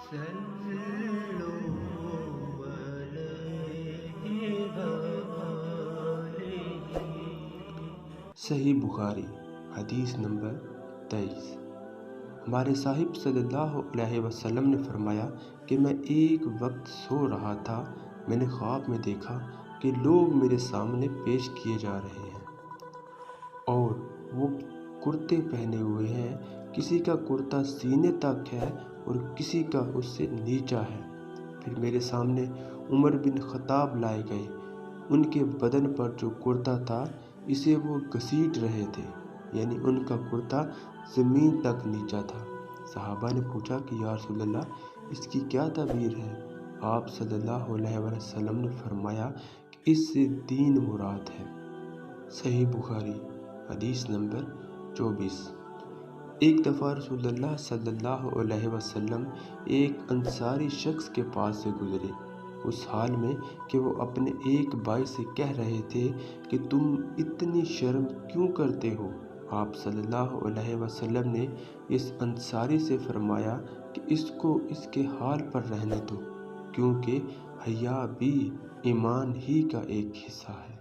صلو علیہ وآلہ۔ صحیح بخاری حدیث نمبر 23۔ ہمارے صاحب صلی اللہ علیہ وسلم نے فرمایا کہ میں ایک وقت سو رہا تھا، میں نے خواب میں دیکھا کہ لوگ میرے سامنے پیش کیے جا رہے ہیں اور وہ کرتے پہنے ہوئے ہیں، کسی کا کرتا سینے تک ہے اور کسی کا اس سے نیچا ہے۔ پھر میرے سامنے عمر بن خطاب لائے گئے، ان کے بدن پر جو کرتا تھا اسے وہ گھسیٹ رہے تھے، یعنی ان کا کرتا زمین تک نیچا تھا۔ صحابہ نے پوچھا کہ یا رسول اللہ اس کی کیا تعبیر ہے؟ آپ صلی اللہ علیہ وسلم نے فرمایا کہ اس سے دین مراد ہے۔ صحیح بخاری حدیث نمبر 24۔ ایک دفعہ رسول اللہ صلی اللہ علیہ وسلم ایک انصاری شخص کے پاس سے گزرے، اس حال میں کہ وہ اپنے ایک بھائی سے کہہ رہے تھے کہ تم اتنی شرم کیوں کرتے ہو؟ آپ صلی اللہ علیہ وسلم نے اس انصاری سے فرمایا کہ اس کو اس کے حال پر رہنے دو، کیونکہ حیا بھی ایمان ہی کا ایک حصہ ہے۔